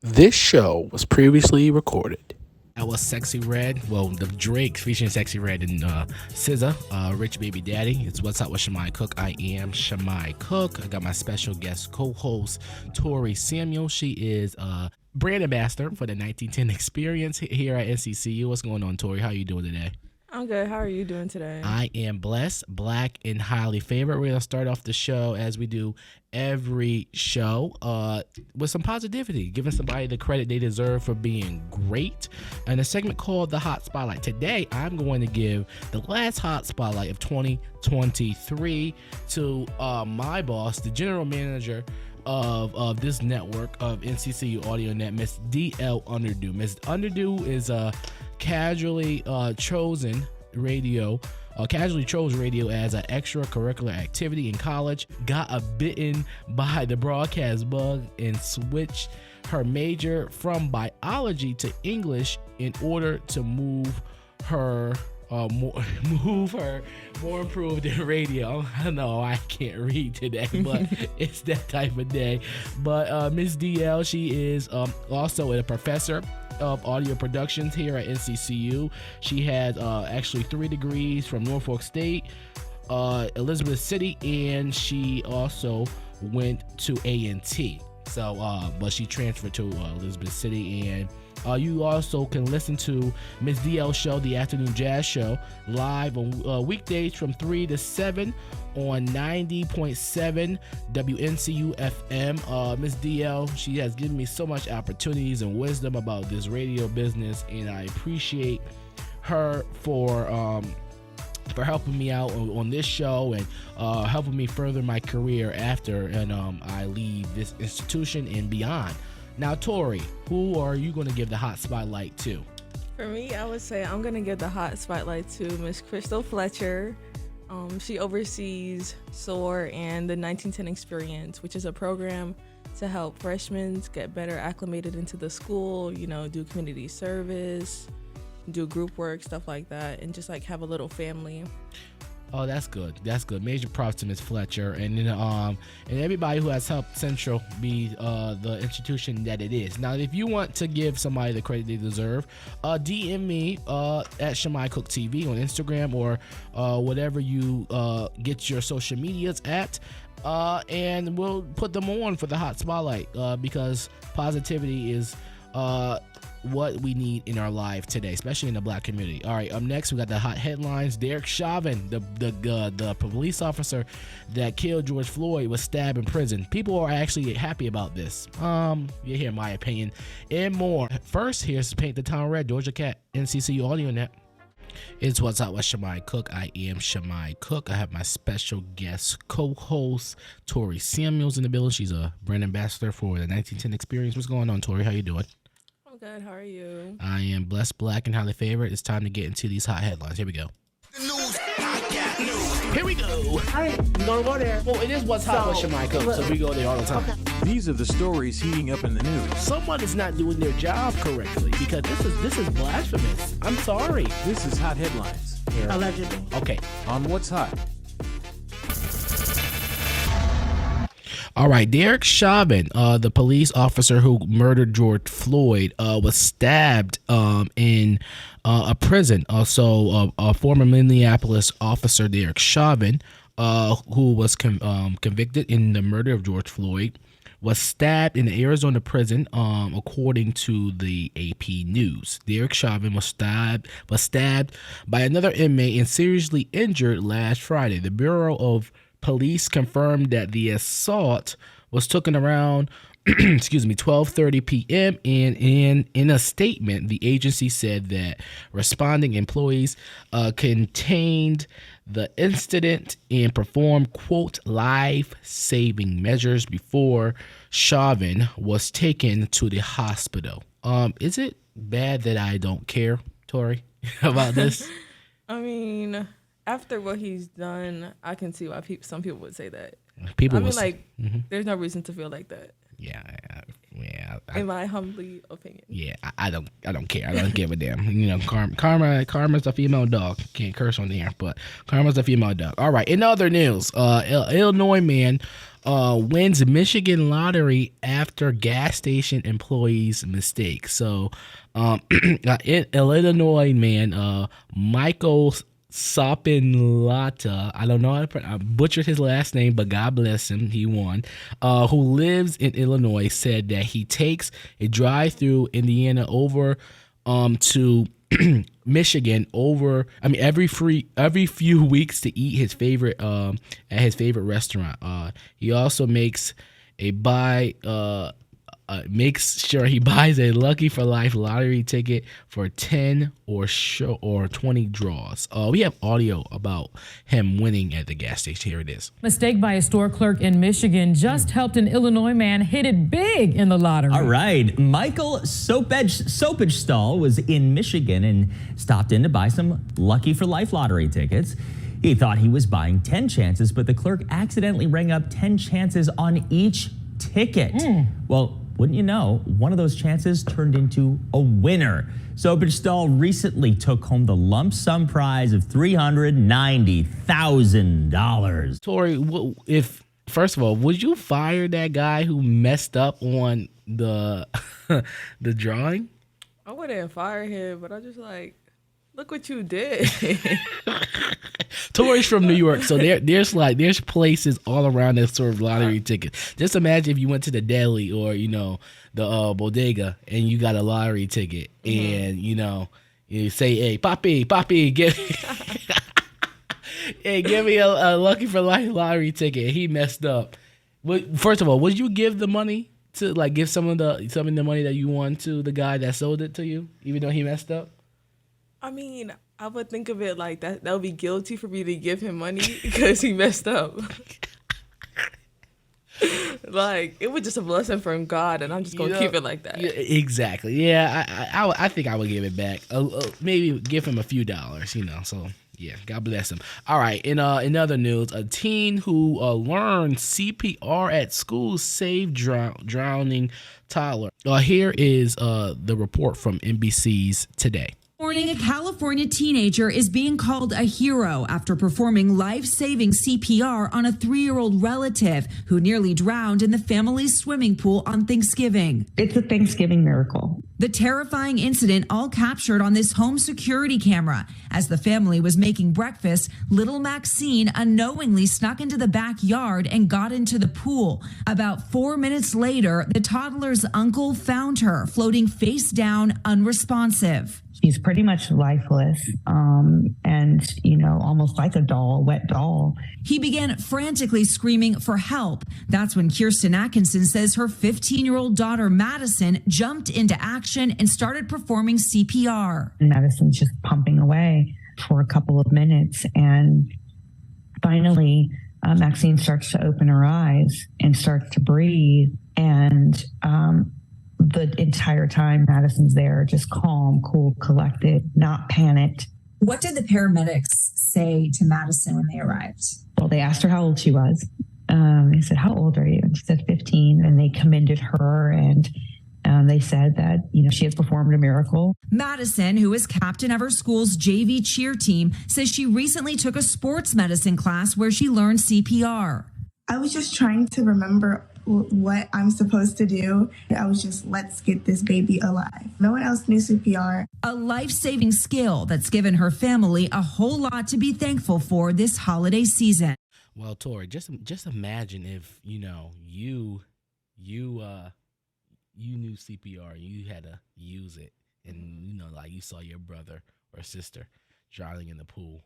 This show was previously recorded. That was Sexy Red. Well, the Drake featuring Sexy Red and SZA, Rich Baby Daddy. It's What's Up with Shimei Cook. I am Shimei Cook. I got my special guest co-host, Tori Samuel. She is brand ambassador for the 1910 Experience here at NCCU. What's going on, Tori? How are you doing today? I'm good. How are you doing today? I am blessed, black, and highly favored. We're going to start off the show as we do every show with some positivity, giving somebody the credit they deserve for being great. And a segment called The Hot Spotlight. Today, I'm going to give the last Hot Spotlight of 2023 to my boss, the general manager of this network of NCCU Audio Net, Miss D.L. Underdew. Miss Underdew is casually chose radio as an extracurricular activity in college, got bitten by the broadcast bug, and switched her major from biology to English in order to move her more improved in radio. I know I can't read today, but it's that type of day. But Miss DL, she is also a professor of audio productions here at NCCU. She has actually 3 degrees from Norfolk State, Elizabeth City, and she also went to A&T. So, but she transferred to Elizabeth City, and you also can listen to Miss DL show, the Afternoon Jazz Show, live on weekdays from 3 to 7 on 90.7 WNCU FM. Miss DL, she has given me so much opportunities and wisdom about this radio business, and I appreciate her for helping me out on this show and helping me further my career after and I leave this institution and beyond. Now, Tori, who are you going to give the hot spotlight to? For me, I would say I'm going to give the hot spotlight to Miss Crystal Fletcher. She oversees SOAR and the 1910 Experience, which is a program to help freshmen get better acclimated into the school, do community service, do group work, stuff like that, and just like have a little family. Oh, that's good. That's good. Major props to Miss Fletcher and and everybody who has helped Central be the institution that it is. Now, if you want to give somebody the credit they deserve, DM me at Shimei Cook TV on Instagram or whatever you get your social medias at. And we'll put them on for the hot spotlight because positivity is what we need in our life today, especially in the black community. All right, up next we got the hot headlines. Derek Chauvin, the police officer that killed George Floyd, was stabbed in prison. People are actually happy about this. You hear my opinion and more. First, here's Paint the Town Red, Doja Cat, NCCU Audio Net. It's What's Up with Shimei Cook. I am Shimei Cook. I have my special guest co-host, Tori Samuels, in the building. She's a brand ambassador for the 1910 Experience. What's going on, Tori? How you doing? I'm good. How are you? I am blessed, black, and highly favored. It's time to get into these hot headlines. Here we go. Here we go. All right, we're gonna go there. Well, it is What's Hot with Shimei Cook, so we go there all the time. Okay. These are the stories heating up in the news. Someone is not doing their job correctly because this is blasphemous. I'm sorry. This is Hot Headlines Allegedly. Okay. on What's Hot. All right, Derek Chauvin, the police officer who murdered George Floyd, was stabbed in a prison. Also, a former Minneapolis officer, Derek Chauvin, who was convicted in the murder of George Floyd, was stabbed in the Arizona prison, according to the AP News. Derek Chauvin was stabbed by another inmate and seriously injured last Friday. The Bureau of Police confirmed that the assault was taken around 12:30 p.m. and in a statement, the agency said that responding employees contained the incident and performed, quote, life-saving measures before Chauvin was taken to the hospital. Is it bad that I don't care, Tori, about this? I mean, after what he's done, I can see why some people would say that. People there's no reason to feel like that. Yeah, Yeah, in my humbly opinion. yeah, I don't care. I don't give a damn. You know, karma's a female dog. Can't curse on the air, but karma's a female dog. All right. In other news, Illinois man wins Michigan lottery after gas station employee's mistake. So, Illinois man, Michael Sopinlata, I don't know how to I butchered his last name, but God bless him, he won. Who lives in Illinois, said that he takes a drive-through Indiana over to Michigan every few weeks to eat his favorite at his favorite restaurant. He also makes sure he buys a Lucky for Life lottery ticket for 10 or 20 draws. We have audio about him winning at the gas station. Here it is. Mistake by a store clerk in Michigan just helped an Illinois man hit it big in the lottery. All right. Michael Soapage Stall was in Michigan and stopped in to buy some Lucky for Life lottery tickets. He thought he was buying 10 chances, but the clerk accidentally rang up 10 chances on each ticket. Well, wouldn't you know, one of those chances turned into a winner. Soapage Stall recently took home the lump sum prize of $390,000. Tori, first of all, would you fire that guy who messed up on the the drawing? I wouldn't fire him, but I'm just like, look what you did. Tori's from New York, so there's places all around that sort of lottery ticket. Just imagine if you went to the deli or the bodega and you got a lottery ticket, and you say, "Hey, Poppy, give me a Lucky for Life lottery ticket." He messed up. First of all, would you give the money to give some of the money that you won to the guy that sold it to you, even though he messed up? I mean, I would think of it like that. That would be guilty for me to give him money because he messed up. It was just a blessing from God, and I'm just gonna keep it like that. Yeah, exactly. Yeah, I think I would give it back. Maybe give him a few dollars. So yeah, God bless him. All right. In other news, a teen who learned CPR at school saved drowning toddler. Here is the report from NBC's Today. Morning, a California teenager is being called a hero after performing life-saving CPR on a 3-year-old relative who nearly drowned in the family's swimming pool on Thanksgiving. It's a Thanksgiving miracle. The terrifying incident all captured on this home security camera. As the family was making breakfast, little Maxine unknowingly snuck into the backyard and got into the pool. About 4 minutes later, the toddler's uncle found her floating face down, unresponsive. She's pretty much lifeless, and, almost like a wet doll. He began frantically screaming for help. That's when Kirsten Atkinson says her 15-year-old daughter, Madison, jumped into action and started performing CPR. Madison's just pumping away for a couple of minutes, and finally, Maxine starts to open her eyes and starts to breathe, and the entire time Madison's there, just calm, cool, collected, not panicked. What did the paramedics say to Madison when they arrived? Well, they asked her how old she was. They said, "How old are you?" And she said 15. And they commended her, and they said that, she had performed a miracle. Madison, who is captain of her school's JV cheer team, says she recently took a sports medicine class where she learned CPR. I was just trying to remember what I'm supposed to do. I was just, let's get this baby alive. No one else knew CPR. A life-saving skill that's given her family a whole lot to be thankful for this holiday season. Well, Tori, just imagine if you knew CPR, you had to use it, and you saw your brother or sister drowning in the pool.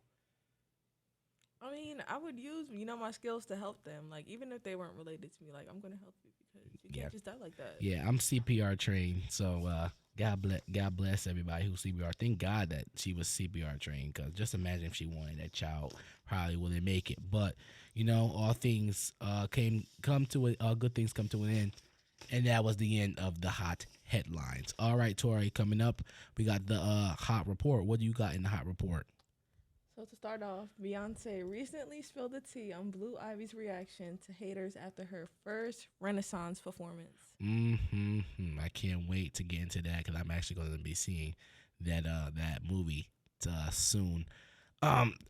I mean, I would use, my skills to help them. Even if they weren't related to me, I'm going to help you because you can't just die like that. Yeah, I'm CPR trained, so God bless everybody who's CPR. Thank God that she was CPR trained, because just imagine if she wanted that child, probably wouldn't make it. But all things good things come to an end, and that was the end of the hot headlines. All right, Tori, coming up, we got the hot report. What do you got in the hot report? So to start off, Beyonce recently spilled the tea on Blue Ivy's reaction to haters after her first Renaissance performance. I can't wait to get into that because I'm actually going to be seeing that movie soon.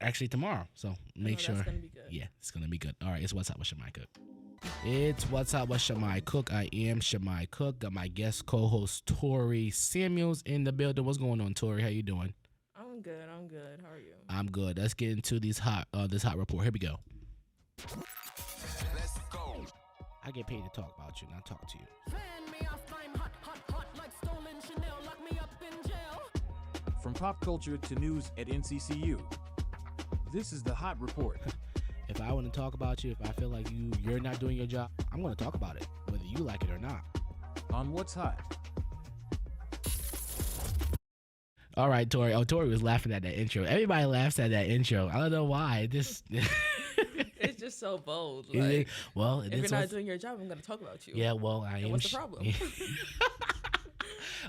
Actually tomorrow. So make sure. That's gonna be good. Yeah, it's gonna be good. All right, it's What's Up with Shimei Cook. It's What's Up with Shimei Cook. I am Shimei Cook. Got my guest co-host Tori Samuels in the building. What's going on, Tori? How you doing? I'm good. How are you? I'm good. Let's get into this hot report. Here we go. Let's go. I get paid to talk about you, not talk to you. From pop culture to news at NCCU. This is the Hot Report. If I want to talk about you, if I feel like you're not doing your job, I'm going to talk about it, whether you like it or not. On What's Hot. All right, Tori. Oh, Tori was laughing at that intro. Everybody laughs at that intro. I don't know why. It's just so bold. Like, well, if you're not doing your job, I'm going to talk about you. Yeah, well, I am. What's the problem?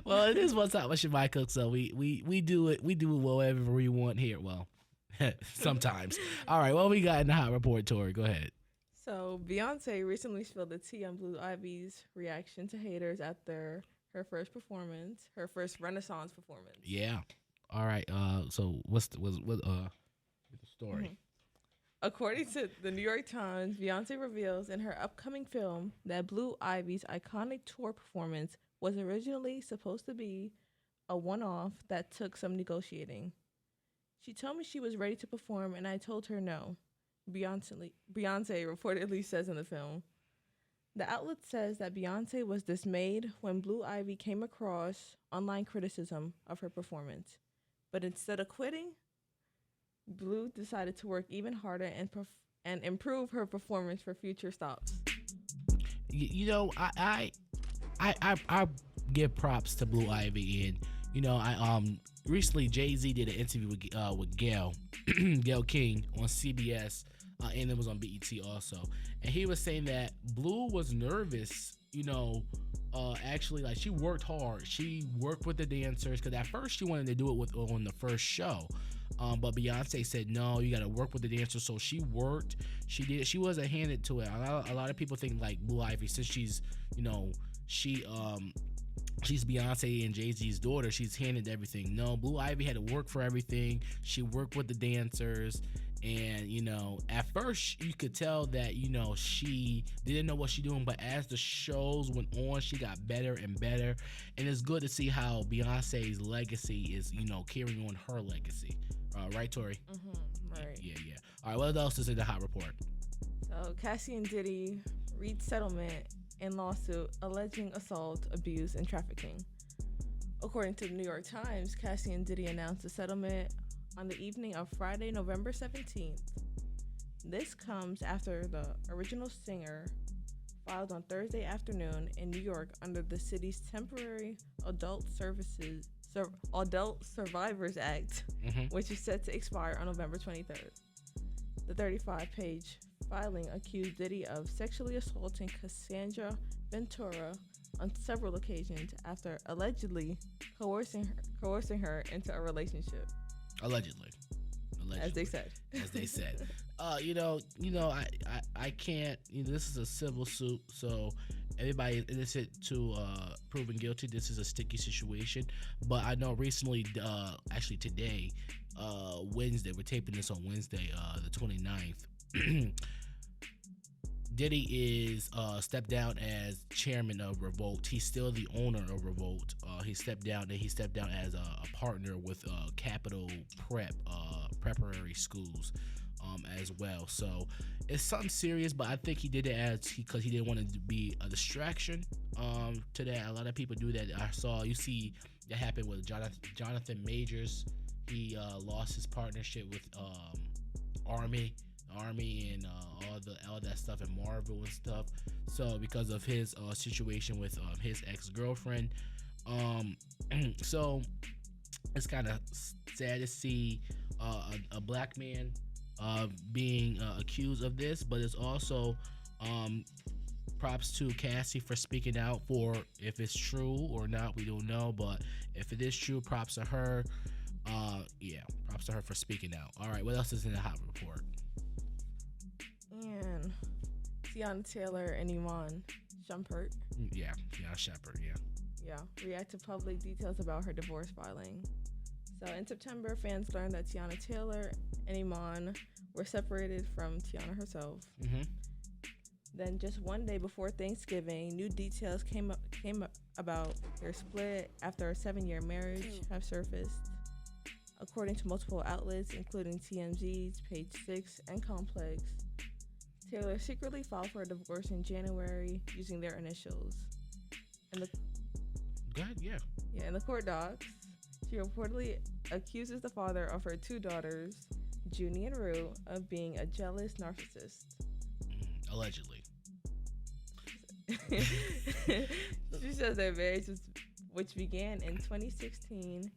Well, it is What's Up with Shimei Cook, so we do it. We do whatever we want here. Well, sometimes. All right, what we got in the hot report, Tori? Go ahead. So Beyonce recently spilled the tea on Blue Ivy's reaction to haters after her first performance, her first Renaissance performance. Yeah. All right. So what's the story? Mm-hmm. According to the New York Times, Beyonce reveals in her upcoming film that Blue Ivy's iconic tour performance was originally supposed to be a one-off that took some negotiating. She told me she was ready to perform, and I told her no, Beyonce reportedly says in the film. The outlet says that Beyonce was dismayed when Blue Ivy came across online criticism of her performance. But instead of quitting, Blue decided to work even harder and improve her performance for future stops. You know, I give props to Blue Ivy, and you know, I recently Jay-Z did an interview with Gail King on CBS, and it was on BET also, and he was saying that Blue was nervous, you know, actually, like, she worked hard. She worked with the dancers because at first she wanted to do it on the first show. But Beyonce said, no, you got to work with the dancers. So she worked. She did. She wasn't handed to it. A lot of people think like Blue Ivy, since she's, you know, she's Beyonce and Jay-Z's daughter, she's handed everything. No, Blue Ivy had to work for everything. She worked with the dancers. And, you know, at first you could tell that, you know, she didn't know what she doing, but as the shows went on, she got better and better. And it's good to see how Beyonce's legacy is, you know, carrying on her legacy. Right, Tori? Mm-hmm, right. Yeah. All right, what else is in the hot report? So Cassie and Diddy reached settlement in lawsuit alleging assault, abuse, and trafficking. According to the New York Times, Cassie and Diddy announced a settlement on the evening of Friday, November 17th. This comes after the original singer filed on Thursday afternoon in New York under the city's temporary Adult Survivors Act, which is set to expire on November 23rd. The 35-page filing accused Diddy of sexually assaulting Cassandra Ventura on several occasions after allegedly coercing her into a relationship. Allegedly. As they said. I can't. You know, this is a civil suit, so everybody is innocent to proven guilty. This is a sticky situation. But I know recently, actually today, Wednesday, we're taping this on Wednesday, the 29th. Diddy is stepped down as chairman of Revolt. He's still the owner of Revolt. He stepped down, and he stepped down as a partner with Capital Preparatory Schools as well. So it's something serious, but I think he did it because he didn't want it to be a distraction to that. A lot of people do that. You see that happened with Jonathan Majors. He lost his partnership with Army and all that stuff in Marvel and stuff. So because of his situation with his ex-girlfriend, so it's kind of sad to see a black man being accused of this, but it's also props to Cassie for speaking out. For if it's true or not, we don't know, but if it is true, props to her. Yeah, props to her for speaking out. All right, what else is in the hot report? And Tiana Taylor and Iman Shumpert. Yeah, Shepard, Yeah, react to public details about her divorce filing. So in September, fans learned that Tiana Taylor and Iman were separated from Tiana herself. Mm-hmm. Then just one day before Thanksgiving, new details came up about their split after a 7-year marriage have surfaced. According to multiple outlets, including TMZ's, Page 6, and Complex, Taylor secretly filed for a divorce in January using their initials. Go ahead, yeah. Yeah, in the court docs, she reportedly accuses the father of her 2 daughters, Junie and Rue, of being a jealous narcissist. Allegedly. She says their marriage, which began in 2016,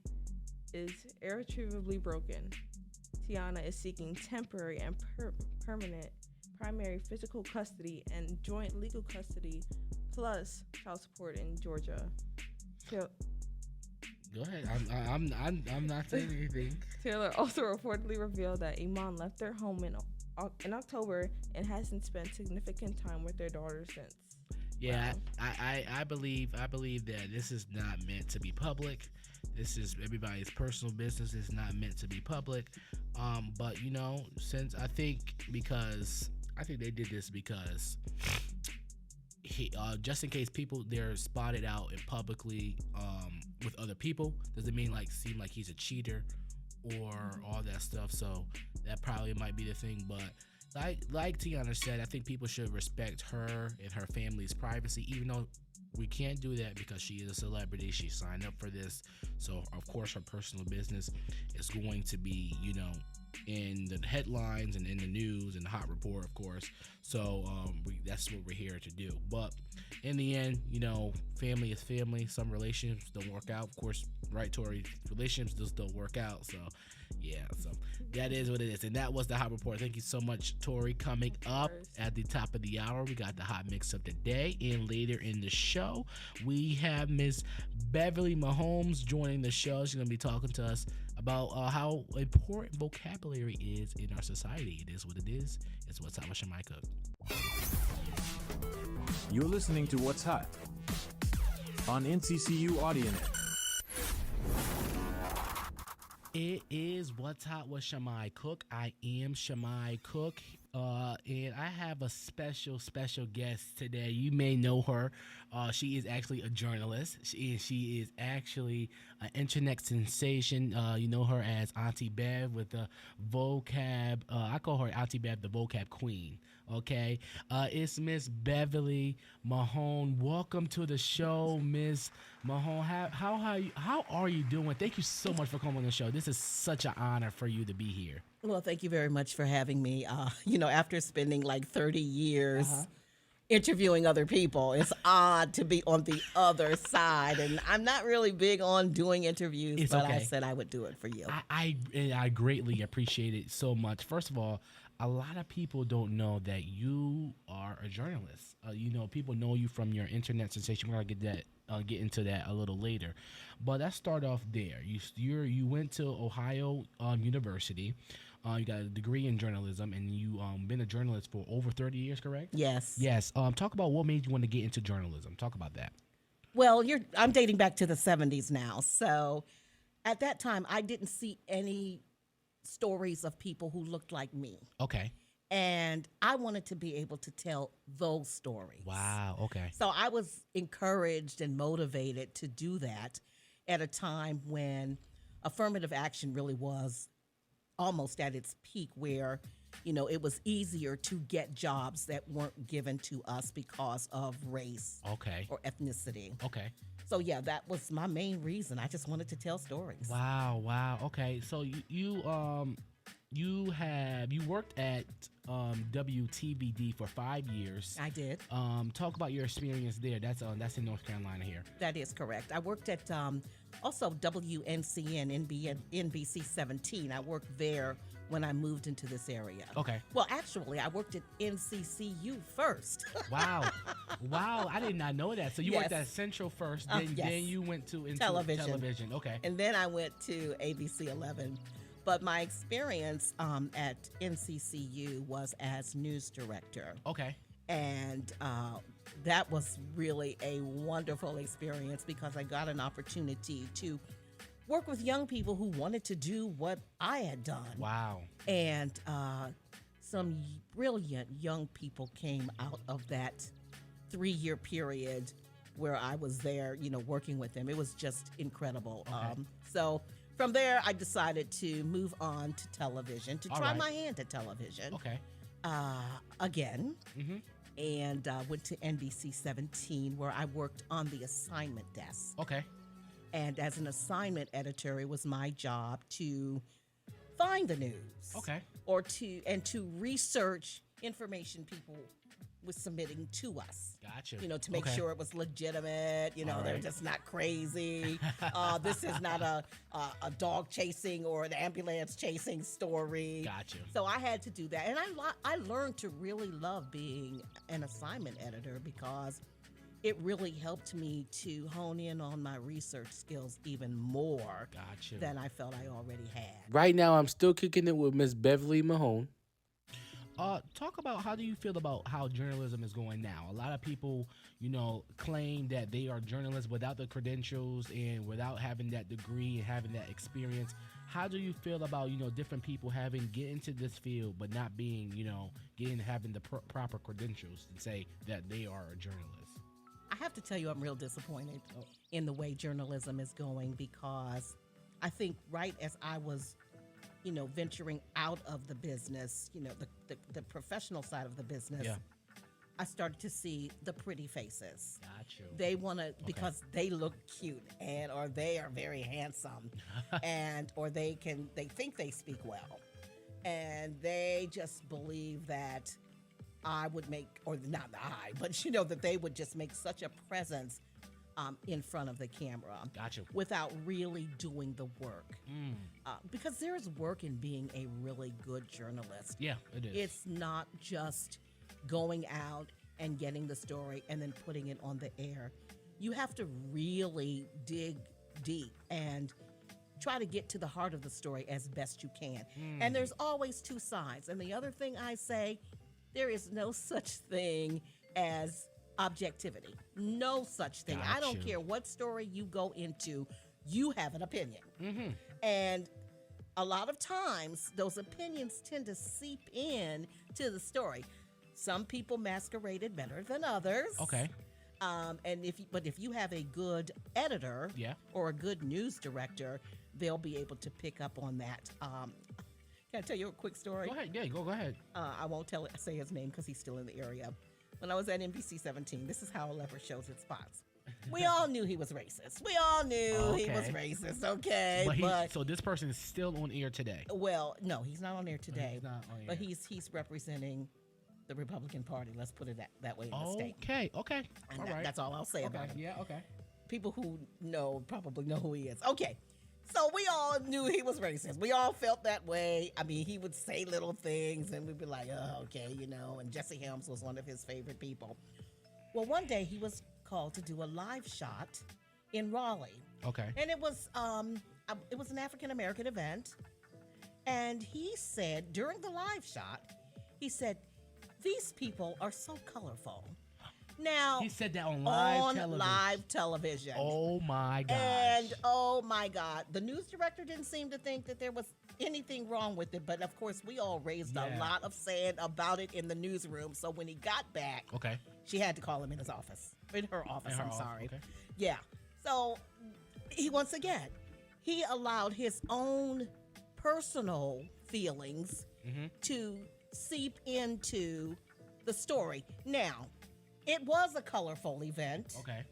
is irretrievably broken. Tiana is seeking temporary and permanent primary physical custody and joint legal custody, plus child support in Georgia. Go ahead. I'm not saying anything. Taylor also reportedly revealed that Iman left their home in October and hasn't spent significant time with their daughter since. Yeah, I believe that this is not meant to be public. This is everybody's personal business. It's not meant to be public. But since I think they did this because just in case they're spotted out and publicly with other people, doesn't mean seem like he's a cheater or all that stuff. So that probably might be the thing. But like Tiana said, I think people should respect her and her family's privacy, even though we can't do that because she is a celebrity. She signed up for this. So of course her personal business is going to be, in the headlines and in the news and the hot report, of course. So that's what we're here to do. But in the end, family is family. Some relationships don't work out, of course, right, Tori? Relationships just don't work out. So yeah, so that is what it is. And that was the hot report. Thank you so much, Tori. Coming up at the top of the hour, we got the hot mix of the day. And later in the show, we have Miss Beverly Mahomes joining the show. She's going to be talking to us about how important vocabulary is in our society. It is what it is. It's What's Hot with Shimei Cook. You're listening to What's Hot on NCCU AudioNet. It is What's Hot with Shimei Cook. I am Shimei Cook. And I have a special guest today. You may know her. She is actually a journalist. She is actually an internet sensation. You know her as Auntie Bev with the vocab. I call her Auntie Bev, the vocab queen. Okay, it's Miss Beverly Mahone. Welcome to the show, Miss Mahone. How are you doing? Thank you so much for coming on the show. This is such an honor for you to be here. Well, thank you very much for having me. After spending 30 years interviewing other people, it's odd to be on the other side. And I'm not really big on doing interviews, but okay. I said I would do it for you. I greatly appreciate it so much. First of all, a lot of people don't know that you are a journalist. People know you from your internet sensation. We're gonna get into that a little later, but let's start off there. You went to Ohio University. You got a degree in journalism, and you been a journalist for over 30 years, correct? Yes. Yes. Talk about what made you want to get into journalism. Talk about that. Well, I'm dating back to the 70s now, so at that time I didn't see any stories of people who looked like me. Okay. And I wanted to be able to tell those stories. Wow, okay. So I was encouraged and motivated to do that at a time when affirmative action really was almost at its peak, where, it was easier to get jobs that weren't given to us because of race or ethnicity. Okay. So yeah, that was my main reason. I just wanted to tell stories. Wow. Okay. So you worked at WTVD for 5 years. I did. Talk about your experience there. That's in North Carolina here. That is correct. I worked at also WNCN NBC 17. I worked there when I moved into this area. Okay. Well, actually, I worked at NCCU first. Wow. Wow. I did not know that. So you Yes. worked at Central first, Yes. then you went to into Television. Okay. And then I went to ABC 11. But my experience at NCCU was as news director. Okay. And that was really a wonderful experience because I got an opportunity to work with young people who wanted to do what I had done. Wow. And some brilliant young people came out of that 3-year period where I was there, working with them. It was just incredible. Okay. So from there, I decided to move on to television, to try my hand at television. Okay. Again. Mm-hmm. And went to NBC 17 where I worked on the assignment desk. Okay. And as an assignment editor, it was my job to find the news. Okay. Or to research information people was submitting to us. Gotcha. To make Okay. sure it was legitimate. All They're right. just not crazy. This is not a dog chasing or an ambulance chasing story. Gotcha. So I had to do that, and I learned to really love being an assignment editor because it really helped me to hone in on my research skills even more Gotcha. than I felt I already had. Right now, I'm still kicking it with Miss Beverly Mahone. Talk about how do you feel about how journalism is going now? A lot of people, claim that they are journalists without the credentials and without having that degree and having that experience. How do you feel about, different people get into this field but not being, having the proper credentials to say that they are a journalist? I have to tell you, I'm real disappointed in the way journalism is going because I think right as I was venturing out of the business, the professional side of the business, Yeah. I started to see the pretty faces. Gotcha. They want to, because they look cute or they are very handsome or they think they speak well. And they just believe that I would make, or not I, but that they would just make such a presence in front of the camera. Gotcha. Without really doing the work. Because there's work in being a really good journalist. Yeah, it is. It's not just going out and getting the story and then putting it on the air. You have to really dig deep and try to get to the heart of the story as best you can. And there's always two sides. And the other thing I say, there is no such thing as objectivity. No such thing. I don't care what story you go into, you have an opinion. Mm-hmm. And a lot of times, those opinions tend to seep in to the story. Some people masquerade it better than others. Okay. And if you have a good editor or a good news director, they'll be able to pick up on that. Can I tell you a quick story? Go ahead. Yeah, go ahead. I won't say his name because he's still in the area. When I was at NBC 17, this is how a leopard shows its spots. We all knew he was racist. We all knew he was racist, okay? But so this person is still on air today? Well, no, he's not on air today. He's not on air. But he's representing the Republican Party. Let's put it that way in the state. Okay. And All right. That's all I'll say about him. Yeah, okay. People who know probably know who he is. Okay. So we all knew he was racist. We all felt that way. I mean, he would say little things and we'd be like, oh, okay, and Jesse Helms was one of his favorite people. Well, one day he was called to do a live shot in Raleigh. Okay. And it was an African-American event. And he said, during the live shot, he said, these people are so colorful. Now, he said that on live television. Oh my gosh. And oh my God, the news director didn't seem to think that there was anything wrong with it, but of course we all raised a lot of sand about it in the newsroom. So when he got back, she had to call him in her office. I'm sorry. Okay. Yeah. So once again, he allowed his own personal feelings to seep into the story. Now, it was a colorful event. Okay.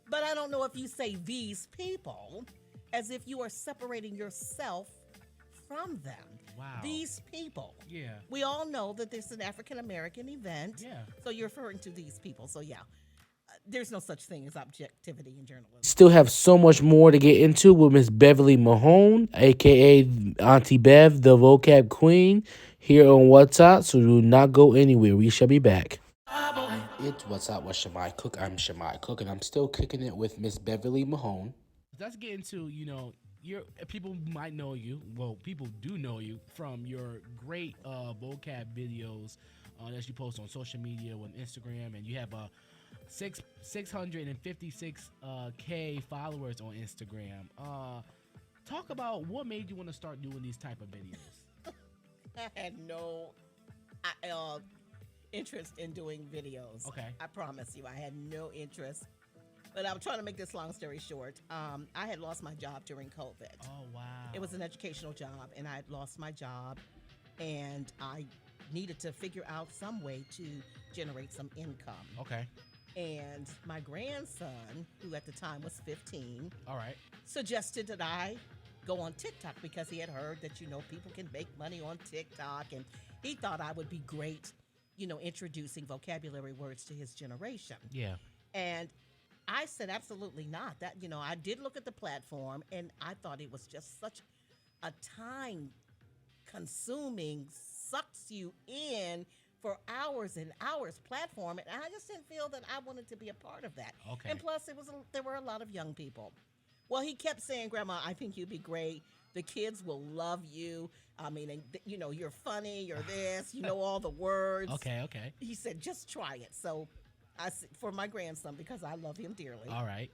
But I don't know if you say these people as if you are separating yourself from them. Wow. These people. Yeah. We all know that this is an African American event. Yeah. So you're referring to these people. So yeah. there's no such thing as objectivity in journalism. Still have so much more to get into with Miss Beverly Mahone, aka Auntie Bev, the vocab queen, here on What's Up. So do not go anywhere. We shall be back. It's What's Up with Shimei Cook. I'm Shimei Cook, and I'm still kicking it with Miss Beverly Mahone. Let's get into, your people might know you. Well, people do know you from your great vocab videos that you post on social media, on Instagram, and you have 656K followers on Instagram. Talk about what made you want to start doing these type of videos. I had no interest in doing videos. Okay. I promise you, I had no interest. But I'm trying to make this long story short. I had lost my job during COVID. Oh, wow. It was an educational job, and I had lost my job, and I needed to figure out some way to generate some income. Okay. And my grandson, who at the time was 15, all right, suggested that I go on TikTok because he had heard that, people can make money on TikTok, and he thought I would be great, introducing vocabulary words to his generation. Yeah. And I said, absolutely not. That, I did look at the platform, and I thought it was just such a time-consuming, sucks you in for hours and hours platform, and I just didn't feel that I wanted to be a part of that. Okay. And plus, there were a lot of young people. Well, he kept saying, Grandma, I think you'd be great. The kids will love you. I mean, and, you're funny, you're this, all the words. Okay. He said, just try it. So for my grandson, because I love him dearly. All right.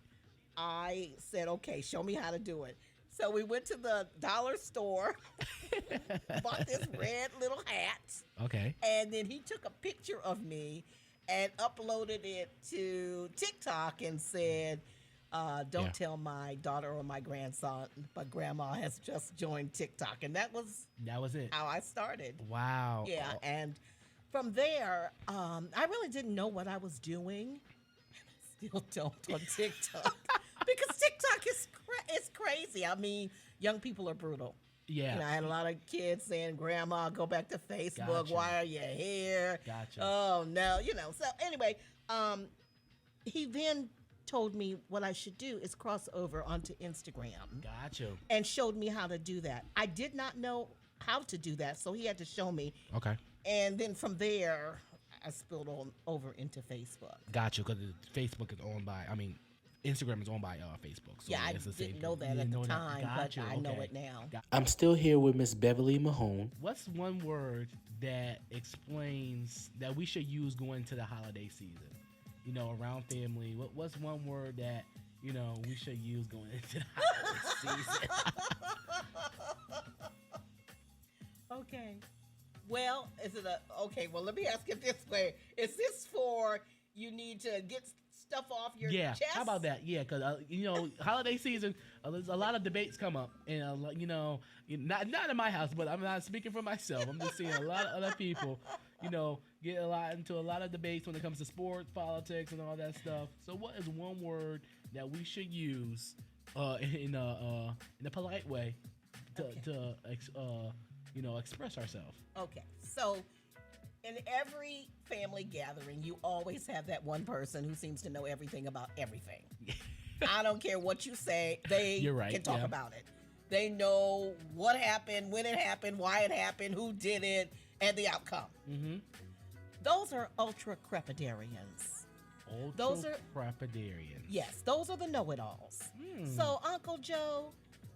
I said, okay, show me how to do it. So we went to the dollar store, bought this red little hat. Okay. And then he took a picture of me and uploaded it to TikTok and said, don't tell my daughter or my grandson, but Grandma has just joined TikTok. And that was it. How I started. Wow. Yeah. And from there, I really didn't know what I was doing. Still don't on TikTok. Because TikTok is crazy. I mean, young people are brutal. Yeah. I had a lot of kids saying, Grandma, go back to Facebook. Gotcha. Why are you here? Gotcha. Oh, no. So anyway, he then told me what I should do is cross over onto Instagram. Gotcha. And showed me how to do that. I did not know how to do that, so he had to show me. Okay. And then from there, I spilled on over into Facebook. Gotcha, because Facebook is owned by, Instagram is owned by Facebook. So yeah, I it's the same didn't know thing. that You at didn't the know time, that. Gotcha, but I know okay. it now. I'm still here with Miss Beverly Mahone. What's one word that explains that we should use going into the holiday season? Around family. What's one word that, we should use going into the holiday season? Okay. Well, let me ask it this way. Is this for you need to get stuff off your chest? How about that? Yeah, because, holiday season, there's a lot of debates come up. And, not in my house, but I'm not speaking for myself. I'm just seeing a lot of other people, get into a lot of debates when it comes to sports, politics, and all that stuff. So what is one word that we should use in a polite way to express ourselves? Okay. So in every family gathering, you always have that one person who seems to know everything about everything. I don't care what you say. They You're right, can talk yeah. about it. They know what happened, when it happened, why it happened, who did it, and the outcome. Mm-hmm. Those are ultra-crepidarians. Ultra-crepidarians. Yes, those are the know-it-alls. So, Uncle Joe,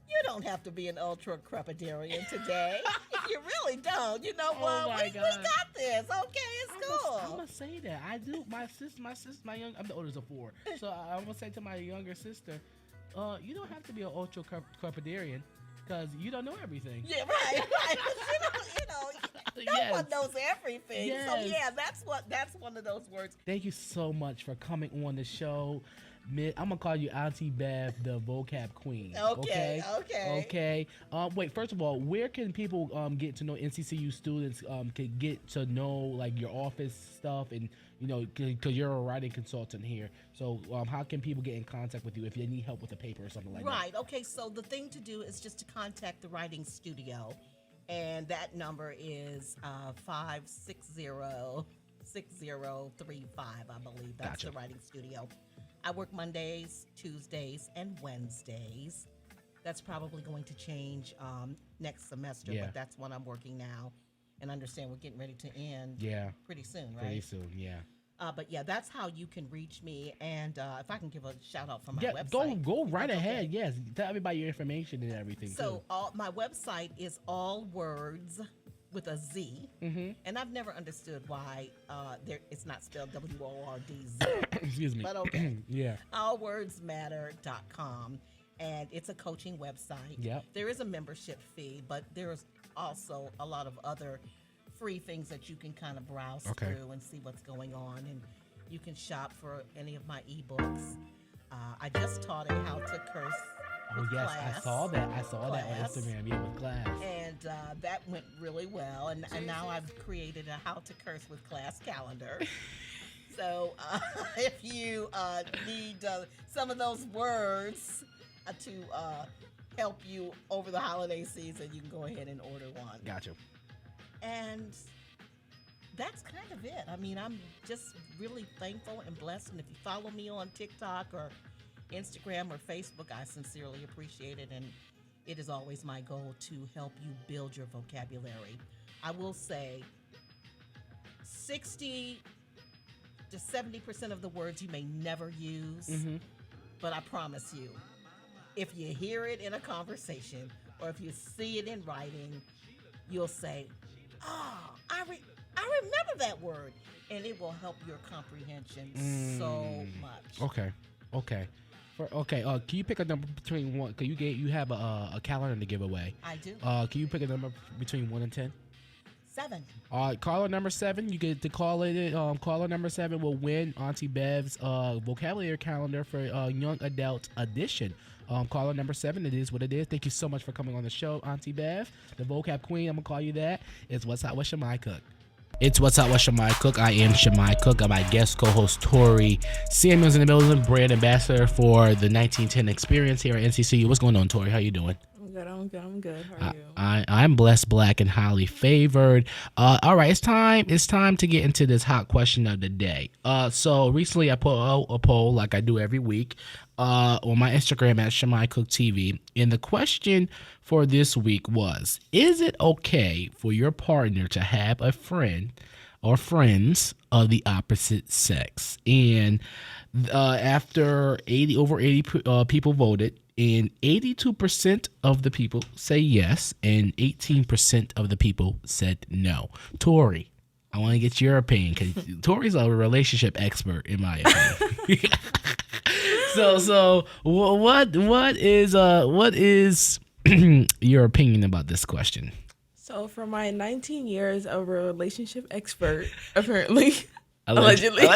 you don't have to be an ultra-crepidarian today. You really don't. You know what? Oh my We God. got this. Okay, it's cool. I'm gonna say that I do. My sister, I'm the oldest of four, so I'm gonna say to my younger sister, you don't have to be an ultra crepidarian because you don't know everything. Yeah, right. No one knows everything. Yes. So yeah, that's one of those words. Thank you so much for coming on the show. I'm gonna call you Auntie Bev, the vocab queen. Okay. Wait. First of all, where can people get to know NCCU students? Can get to know like your office stuff, and because you're a writing consultant here. So how can people get in contact with you if they need help with a paper or something like that? Right. Okay. So the thing to do is just to contact the writing studio, and that number is 560-682-8255. 6035, I believe. That's the writing studio. I work Mondays, Tuesdays, and Wednesdays. That's probably going to change next semester, but that's when I'm working now. And understand we're getting ready to end pretty soon, right? Pretty soon, yeah. But yeah, that's how you can reach me. And if I can give a shout out for my website. Go right ahead. Okay. Yes, tell everybody your information and everything. So my website is all words with a Z, and I've never understood why it's not spelled WORDZ. Excuse me. But okay. Yeah. allwordsmatter.com, and it's a coaching website. Yep. There is a membership fee, but there's also a lot of other free things that you can kind of browse through and see what's going on, and you can shop for any of my ebooks. I just taught a how to curse. Oh yes, class. I saw that on Instagram. Yeah, with class. And that went really well. And now I've created a how to curse with class calendar. So if you need some of those words to help you over the holiday season, you can go ahead and order one. Gotcha. And that's kind of it. I mean, I'm just really thankful and blessed. And if you follow me on TikTok or Instagram or Facebook, I sincerely appreciate it. And it is always my goal to help you build your vocabulary. I will say 60 to 70% of the words you may never use, but I promise you, if you hear it in a conversation or if you see it in writing, you'll say, oh, I remember that word, and it will help your comprehension so much. Okay. Can you pick a number between one? Cause you have a calendar to give away. I do. Can you pick a number between 1 and 10? 7. Caller number 7, you get to call it. Caller number 7 will win Auntie Bev's vocabulary calendar for young adult edition. Caller number 7, it is what it is. Thank you so much for coming on the show, Auntie Bev, the vocab queen. I'm gonna call you that. It's What's Hot with Shimei Cook. It's What's Hot with Shimei Cook. I am Shimei Cook. I'm my guest co-host Tori Samuels in the building, brand ambassador for the 1910 Experience here at NCCU. What's going on, Tori? How you doing? I'm good. How are you? I'm blessed, black, and highly favored. All right, it's time to get into this hot question of the day. So recently I put out a poll like I do every week on my Instagram at Shimei Cook TV, and the question for this week was: is it okay for your partner to have a friend or friends of the opposite sex? And after over 80 people voted, and 82% of the people say yes, and 18% of the people said no. Tori, I want to get your opinion, because Tori's a relationship expert, in my opinion. So what is your opinion about this question? So for my 19 years of a relationship expert, apparently, allegedly,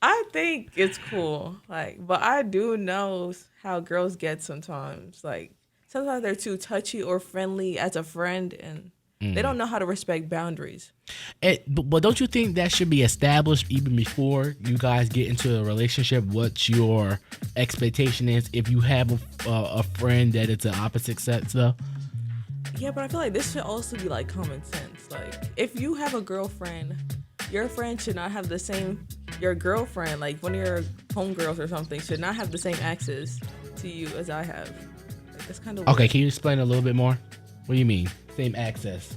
I think it's cool, but I do know how girls get sometimes. Sometimes they're too touchy or friendly as a friend, and they don't know how to respect boundaries. But don't you think that should be established even before you guys get into a relationship? What your expectation is if you have a friend that it's the opposite sex, though? Yeah, but I feel like this should also be common sense. If you have a girlfriend, your friend should not have the same. Your girlfriend, one of your homegirls or something, should not have the same access to you as I have. That's kind of weird. Okay. Can you explain a little bit more? What do you mean? Same access?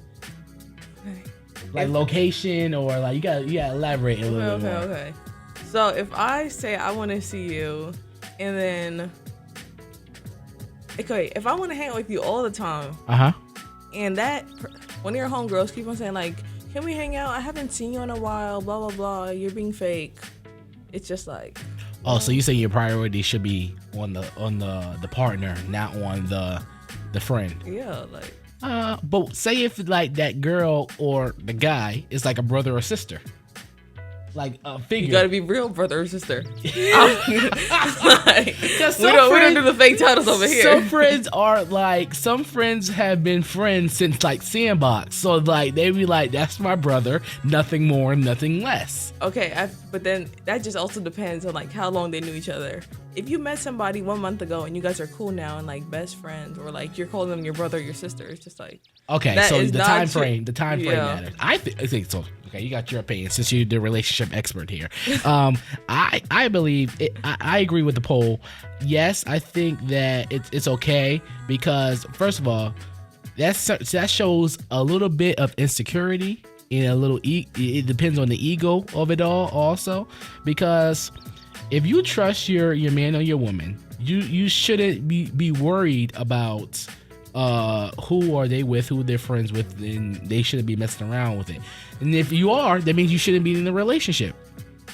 Location, or you gotta elaborate a little bit more. Okay. So if I say I want to see you, and then if I want to hang out with you all the time, and that one of your homegirls keep on saying can we hang out? I haven't seen you in a while, blah, blah, blah. You're being fake. It's just Oh, so you say your priority should be on the partner, not on the friend. Yeah, but say if that girl or the guy is a brother or sister. A figure. You gotta be real brother or sister. We don't do the fake titles over here. Some friends have been friends since Sandbox. So they be that's my brother, nothing more, nothing less. Okay, but then that just also depends on how long they knew each other. if you met somebody 1 month ago and you guys are cool now and like best friends, or like you're calling them your brother or your sister, it's just like, okay. that So is the not time true. frame matters. I think so. Okay, you got your opinion since you're the relationship expert here. I believe I agree with the poll. Yes, I think that it's okay because first of all, that shows a little bit of insecurity and a little it depends on the ego of it all also, because if you trust your man or your woman, you shouldn't be worried about who are they with, who they're friends with, and they shouldn't be messing around with it. And if you are, that means you shouldn't be in a relationship.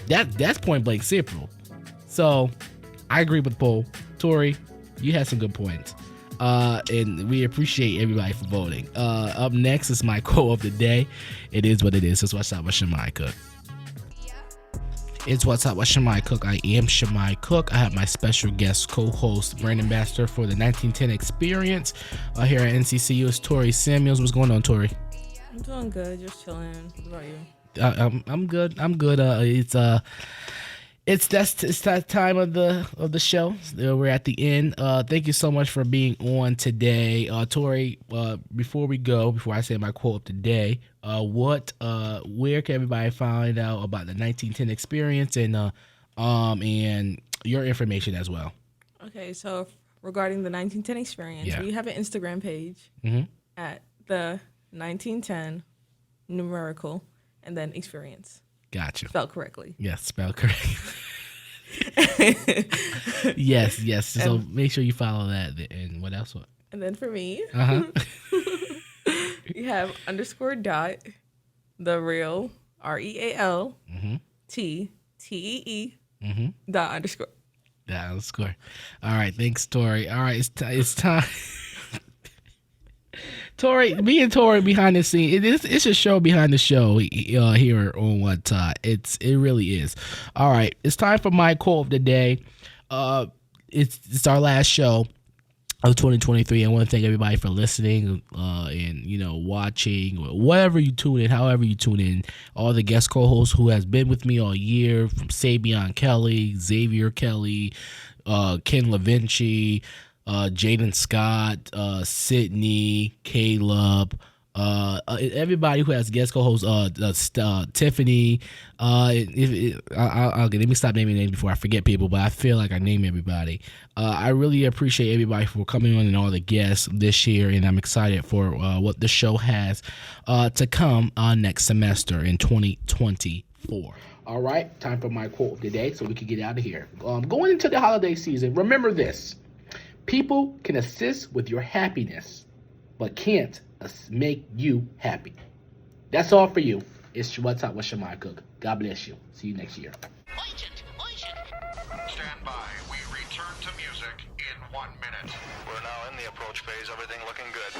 That's point blank simple. So I agree with the poll. Tori, you had some good points. And we appreciate everybody for voting. Up next is my quote of the day. It is what it is. It's What's Up with Shimei Cook. It's What's Up with Shimei Cook. I am Shimei Cook. I have my special guest co-host, brand ambassador for the 1910 Experience here at NCCU. It's Tori Samuels. What's going on, Tori? I'm doing good, just chilling. What about you? I'm good. It's that time of the show. We're at the end. Thank you so much for being on today, Tori. Before I say my quote of the day, where can everybody find out about the 1910 Experience and your information as well? Okay, so regarding the 1910 Experience, we have an Instagram page at the 1910 numerical and then experience. Gotcha. Spelled correctly. Yes, spelled correctly. yes. So make sure you follow that. And what else? And then for me, you have _ the real REAL TTEE _ That _ All right, thanks, Tori. All right, it's time. Tori, me and Tori behind the scene. It's a show behind the show here on What Tot. It really is. All right, it's time for my quote of the day. It's our last show of 2023. I want to thank everybody for listening and watching, whatever you tune in, however you tune in. All the guest co-hosts who has been with me all year, from Sabian Kelly, Xavier Kelly, Ken LaVinci, Jaden Scott, Sydney, Caleb, everybody who has guest co-hosts, Tiffany. Let me stop naming names before I forget people, but I feel like I name everybody. I really appreciate everybody for coming on and all the guests this year, and I'm excited for what the show has to come next semester in 2024. All right, time for my quote of the day so we can get out of here. Going into the holiday season, remember this. People can assist with your happiness, but can't make you happy. That's all for you. It's What's Up with Shimei Cook. God bless you. See you next year. Stand by. We return to music in 1 minute. We're now in the approach phase. Everything looking good.